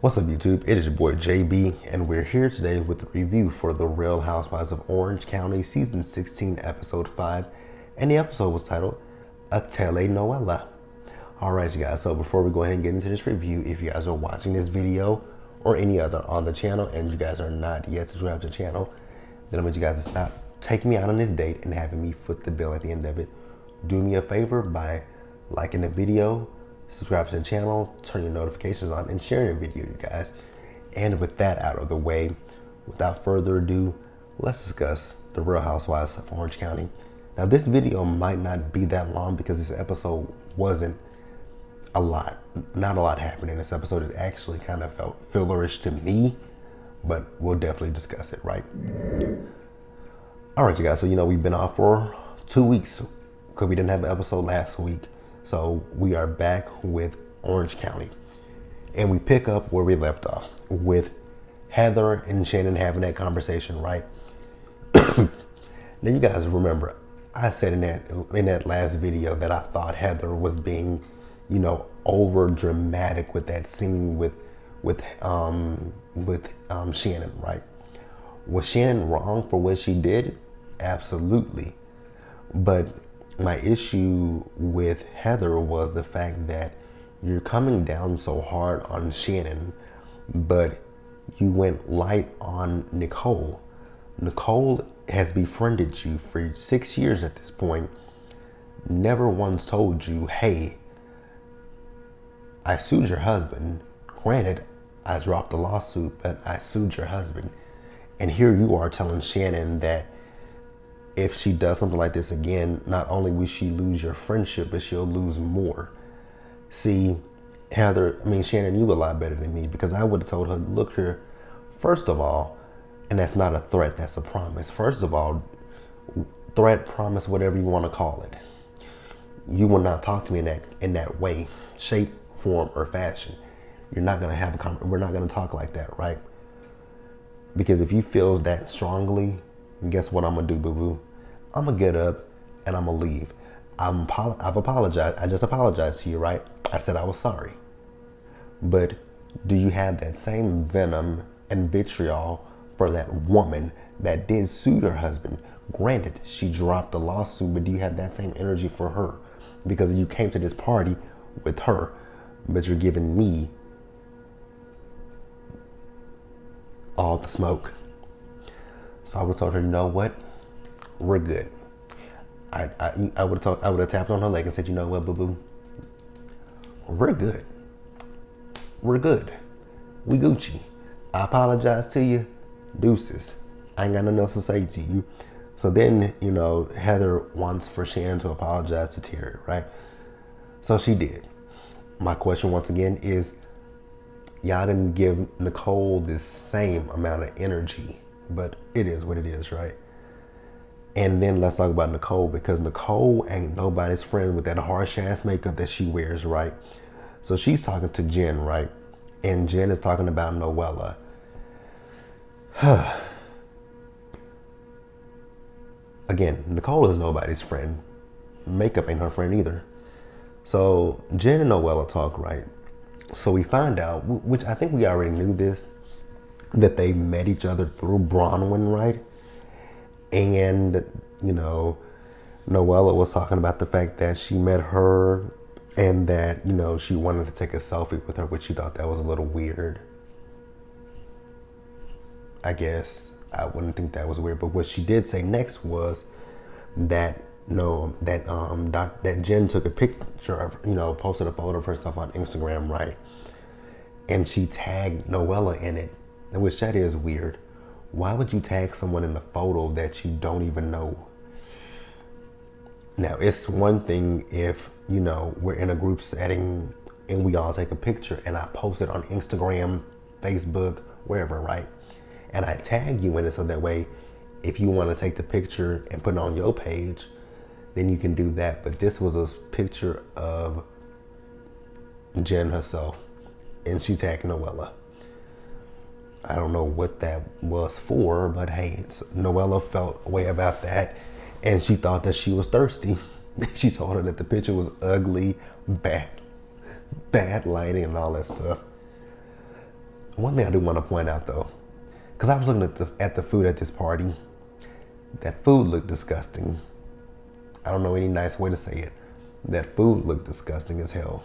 What's up, YouTube? It is your boy JB, and we're here today with the review for The Real Housewives of Orange County, Season 16, Episode 5, and the episode was titled A Tele-Noella. Alright, you guys, so before we go ahead and get into this review, if you guys are watching this video or any other on the channel and you guys are not yet subscribed to the channel, then I want you guys to stop taking me out on this date and having me foot the bill at the end of it. Do me a favor by liking the video, subscribe to the channel, turn your notifications on, and sharing the video, you guys. And with that out of the way, without further ado, let's discuss The Real Housewives of Orange County. Now, this video might not be that long because this episode wasn't not a lot happened in this episode. It actually kind of felt fillerish to me, but we'll definitely discuss it, right? All right, you guys, so we've been off for 2 weeks because we didn't have an episode last week. So we are back with Orange County, and we pick up where we left off with Heather and Shannon having that conversation, right? Now, you guys remember I said in that last video that I thought Heather was being, over dramatic with that scene with Shannon, right? Was Shannon wrong for what she did? Absolutely, but my issue with Heather was the fact that you're coming down so hard on Shannon, but you went light on Nicole. Nicole has befriended you for 6 years at this point, never once told you, hey, I sued your husband. Granted, I dropped the lawsuit, but I sued your husband. And here you are telling Shannon that if she does something like this again, not only will she lose your friendship, but she'll lose more. See, Shannon, you a lot better than me, because I would have told her, look here, first of all, and that's not a threat, that's a promise. First of all, threat, promise, whatever you want to call it. You will not talk to me in that way, shape, form, or fashion. You're not gonna have we're not gonna talk like that, right? Because if you feel that strongly, guess what I'm gonna do, boo-boo? I'm gonna get up and I'm gonna leave. I've apologized. I just apologized to you, right? I said I was sorry. But do you have that same venom and vitriol for that woman that did sue her husband? Granted, she dropped the lawsuit, but do you have that same energy for her? Because you came to this party with her, but you're giving me all the smoke. So I would have told her, you know what? We're good. I would have tapped on her leg and said, you know what, boo-boo? We're good. We're good. We Gucci. I apologize to you. Deuces. I ain't got nothing else to say to you. So then, Heather wants for Shannon to apologize to Terry, right? So she did. My question once again is, y'all didn't give Nicole this same amount of energy, but it is what it is, right? And then let's talk about Nicole, because Nicole ain't nobody's friend with that harsh ass makeup that she wears, right? So she's talking to Jen, right? And Jen is talking about Noella. Again, Nicole is nobody's friend. Makeup ain't her friend either. So Jen and Noella talk, right? So we find out, which I think we already knew this, that they met each other through Bronwyn, right? And, Noella was talking about the fact that she met her and that, she wanted to take a selfie with her, which she thought that was a little weird. I guess I wouldn't think that was weird, but what she did say next was that that Jen took a picture of, posted a photo of herself on Instagram, right? And she tagged Noella in it, which that is weird. Why would you tag someone in a photo that you don't even know? Now, it's one thing if, we're in a group setting and we all take a picture and I post it on Instagram, Facebook, wherever, right? And I tag you in it so that way, if you want to take the picture and put it on your page, then you can do that. But this was a picture of Jen herself, and she tagged Noella. I don't know what that was for, but hey, Noella felt a way about that, and she thought that she was thirsty. She told her that the picture was ugly, bad lighting, and all that stuff. One thing I do want to point out though, because I was looking at the food at this party, that food looked disgusting. I don't know any nice way to say it. That food looked disgusting as hell.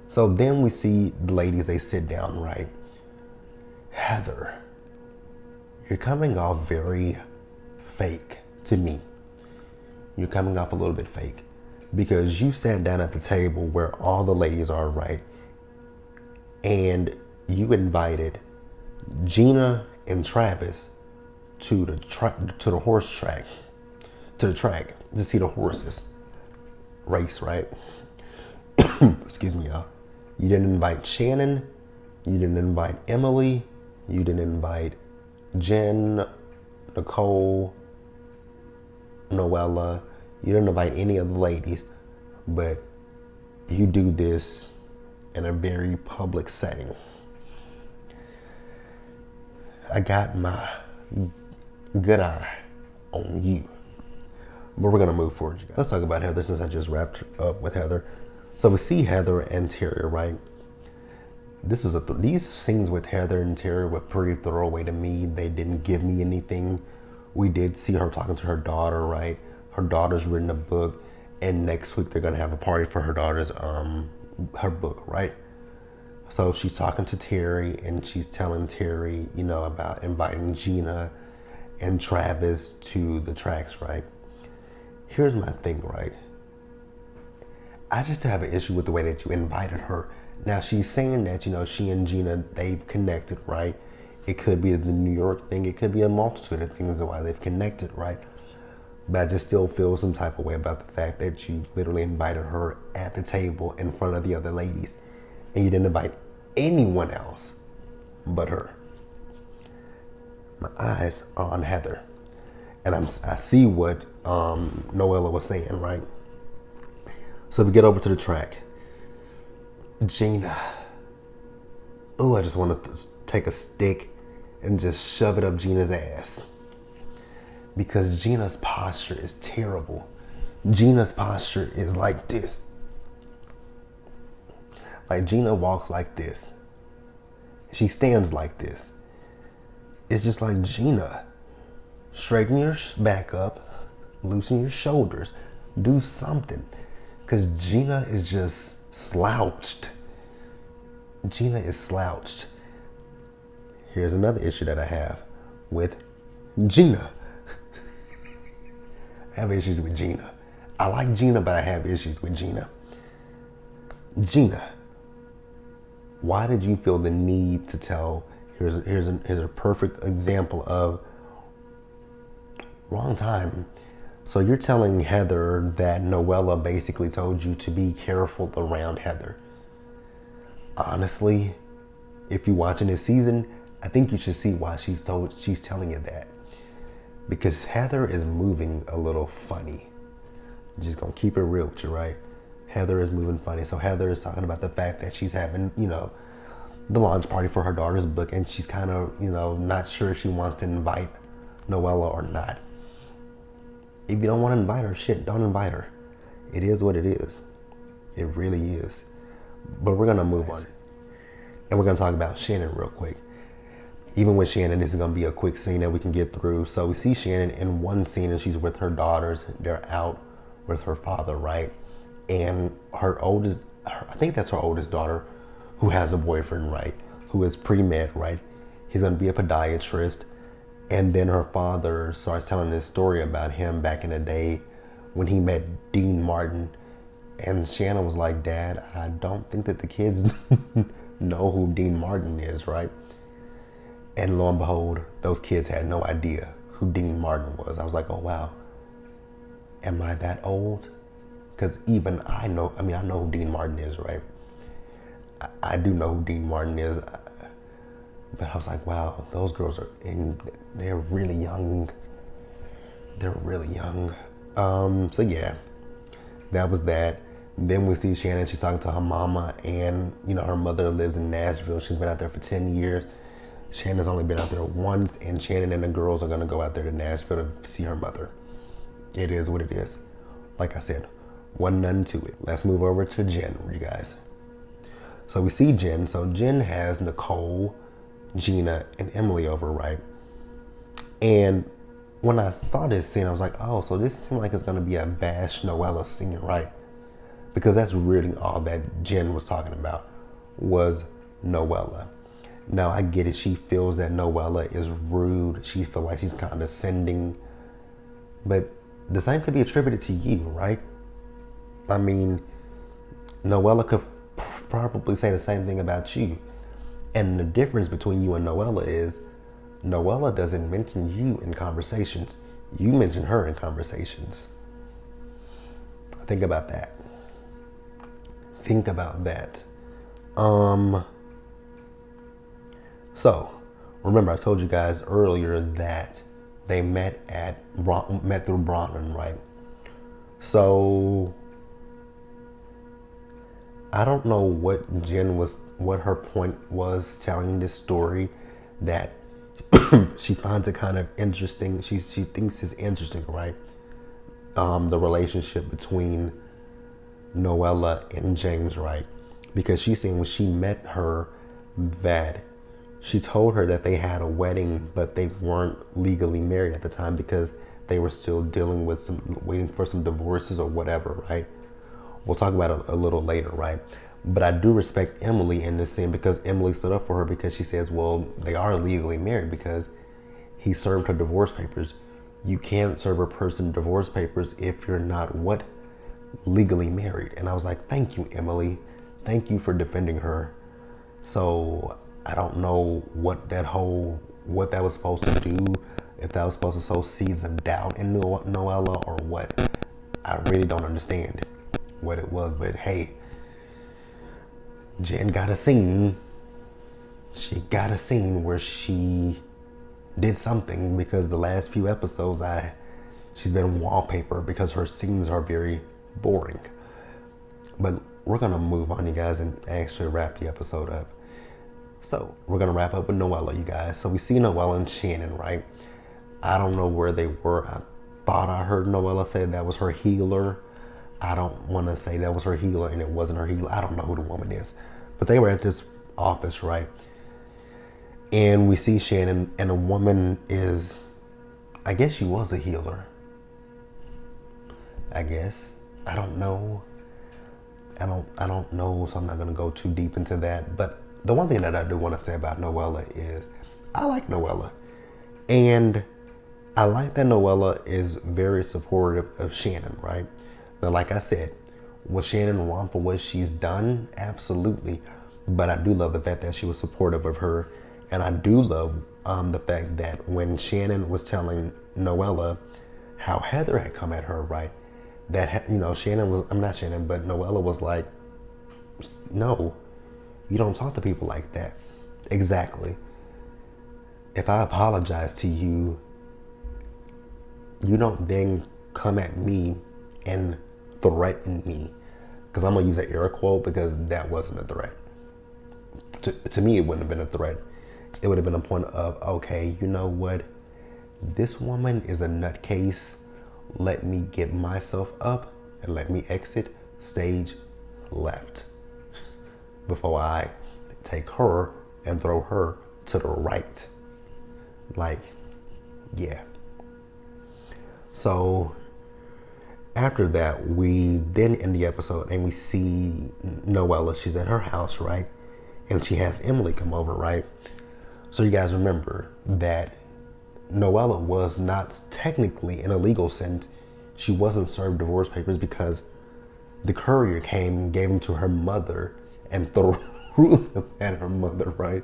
So then we see the ladies, they sit down, right? Heather, you're coming off very fake to me. You're coming off a little bit fake because you sat down at the table where all the ladies are, right? And you invited Gina and Travis to the horse track, to the track to see the horses race, right? Excuse me, y'all. You didn't invite Shannon. You didn't invite Emily. You didn't invite Jen, Nicole, Noella. You didn't invite any of the ladies, but you do this in a very public setting. I got my good eye on you. But we're gonna move forward, you guys. Let's talk about Heather since I just wrapped up with Heather. So we see Heather and Terry, right? These scenes with Heather and Terry were pretty throwaway to me. They didn't give me anything. We did see her talking to her daughter, right? Her daughter's written a book, and next week they're gonna have a party for her daughter's her book, right? So she's talking to Terry, and she's telling Terry, you know, about inviting Gina and Travis to the tracks, right? Here's my thing, right? I just have an issue with the way that you invited her. Now she's saying that, you know, she and Gina, they've connected, right? It could be the New York thing. It could be a multitude of things of why they've connected, right? But I just still feel some type of way about the fact that you literally invited her at the table in front of the other ladies, and you didn't invite anyone else but her. My eyes are on Heather, and I see what Noella was saying, right? So we get over to the track. Gina. Oh, I just want to take a stick and just shove it up Gina's ass. Because Gina's posture is terrible. Gina's posture is like this. Like Gina walks like this. She stands like this. It's just like, Gina, straighten your back up, loosen your shoulders, do something. Because Gina is just slouched. Gina is slouched. Here's another issue that I have with Gina. I have issues with Gina. I like Gina, but I have issues with Gina. Gina, why did you feel the need to tell, here's a perfect example of wrong time. So you're telling Heather that Noella basically told you to be careful around Heather. Honestly, if you're watching this season, I think you should see why she's telling you that. Because Heather is moving a little funny. Just gonna keep it real with you, right? Heather is moving funny. So Heather is talking about the fact that she's having, you know, the launch party for her daughter's book, and she's kind of, you know, not sure if she wants to invite Noella or not. If you don't want to invite her, shit, don't invite her. It is what it is. It really is. But we're gonna move on. And we're gonna talk about Shannon real quick. Even with Shannon, this is gonna be a quick scene that we can get through. So we see Shannon in one scene and she's with her daughters. They're out with her father, right? And her oldest, I think that's her oldest daughter, who has a boyfriend, right? Who is pre-med, right? He's gonna be a podiatrist. And then her father starts telling this story about him back in the day when he met Dean Martin. And Shannon was like, Dad, I don't think that the kids know who Dean Martin is, right? And lo and behold, those kids had no idea who Dean Martin was. I was like, oh, wow. Am I that old? Because even I know, I know who Dean Martin is, right? I do know who Dean Martin is. But I was like, wow, those girls they're really young. They're really young. So yeah, that was that. Then we see Shannon, she's talking to her mama, and you know, her mother lives in Nashville. She's been out there for 10 years. Shannon's only been out there once, and Shannon and the girls are gonna go out there to Nashville to see her mother. It is what it is. Like I said, wasn't nothing to it. Let's move over to Jen, you guys. So we see Jen. So Jen has Nicole, Gina, and Emily over, right? And when I saw this scene, I was like, oh, so this seemed like it's going to be a bash Noella scene, right? Because that's really all that Jen was talking about was Noella. Now, I get it. She feels that Noella is rude. She feels like she's condescending. But the same could be attributed to you, right? I mean, Noella could probably say the same thing about you. And the difference between you and Noella is Noella doesn't mention you in conversations. You mention her in conversations. Think about that. Think about that. So, remember I told you guys earlier that they met through Bronwyn, right? So, I don't know what her point was telling this story that she finds it kind of interesting. She thinks it's interesting, right? The relationship between Noella and James, right? Because she's saying when she met her that she told her that they had a wedding, but they weren't legally married at the time because they were still dealing with waiting for some divorces or whatever, right? We'll talk about it a little later, right? But I do respect Emily in this scene because Emily stood up for her because she says, well, they are legally married because he served her divorce papers. You can't serve a person divorce papers if you're not what? Legally married. And I was like, thank you, Emily. Thank you for defending her. So I don't know what that was supposed to do, if that was supposed to sow seeds of doubt in Noella or what. I really don't understand what it was, but hey, Jen got a scene. She got a scene where she did something because the last few episodes she's been wallpaper because her scenes are very boring. But we're gonna move on, you guys, and actually wrap the episode up. So we're gonna wrap up with Noella, you guys. So we see Noella and Shannon, right? I don't know where they were. I thought I heard Noella say that was her healer. I don't want to say that was her healer and it wasn't her healer. I don't know who the woman is. But they were at this office, right? And we see Shannon, and a woman is, I guess she was a healer. I guess. I don't know. I don't know, so I'm not gonna go too deep into that. But the one thing that I do want to say about Noella is I like Noella. And I like that Noella is very supportive of Shannon, right? Now, like I said, was Shannon wrong for what she's done? Absolutely. But I do love the fact that she was supportive of her. And I do love the fact that when Shannon was telling Noella how Heather had come at her, right? That, but Noella was like, no, you don't talk to people like that. Exactly. If I apologize to you, you don't then come at me and threaten me. Because I'm going to use an air quote because that wasn't a threat. To me, it wouldn't have been a threat. It would have been a point of, okay, you know what? This woman is a nutcase. Let me get myself up and let me exit stage left before I take her and throw her to the right. Like, yeah. So after that, we then end the episode and we see Noella. She's at her house, right? And she has Emily come over, right? So you guys remember that Noella was not technically, in a legal sense, she wasn't served divorce papers because the courier came and gave them to her mother and threw them at her mother, right?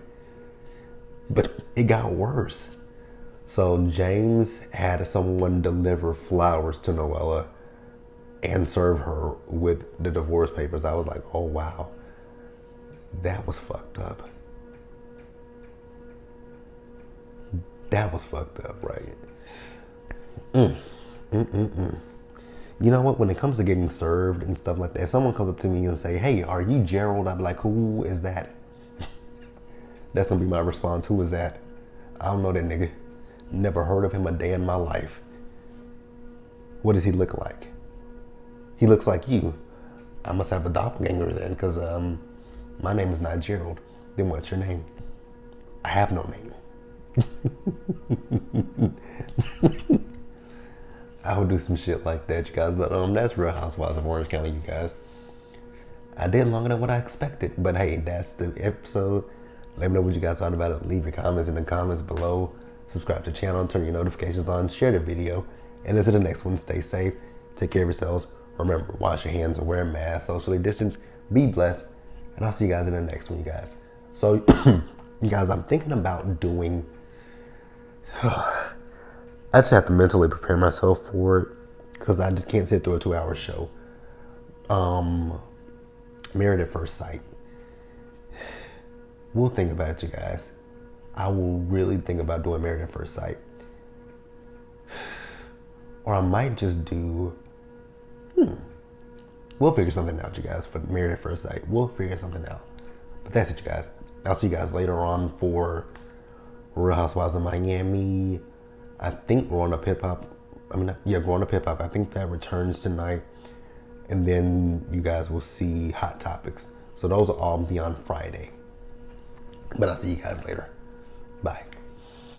But it got worse. So James had someone deliver flowers to Noella and serve her with the divorce papers. I was like, oh wow, that was fucked up. That was fucked up, right? You know what? When it comes to getting served and stuff like that, if someone comes up to me and say, hey, are you Gerald? I'd be like, who is that? That's gonna be my response. Who is that? I don't know that nigga. Never heard of him a day in my life. What does he look like? He looks like you. I must have a doppelganger then, because My name is not Gerald. Then what's your name? I have no name. I would do some shit like that, you guys. But that's Real Housewives of Orange County, you guys. I did longer than what I expected. But hey, that's the episode. Let me know what you guys thought about it. Leave your comments in the comments below. Subscribe to the channel, turn your notifications on, share the video. And until the next one, stay safe, take care of yourselves. Remember, wash your hands, wear a mask, socially distance, be blessed. And I'll see you guys in the next one, you guys. So, you guys, I'm thinking about doing, I just have to mentally prepare myself for it because I just can't sit through a 2-hour show. Married at First Sight. We'll think about it, you guys. I will really think about doing Married at First Sight. Or I might just do, we'll figure something out, you guys, for Married at First Sight. We'll figure something out. But that's it, you guys. I'll see you guys later on for Real Housewives of Miami. I think Growing Up Hip Hop. Growing Up Hip Hop. I think that returns tonight. And then you guys will see Hot Topics. So those will all be on Friday. But I'll see you guys later. Bye.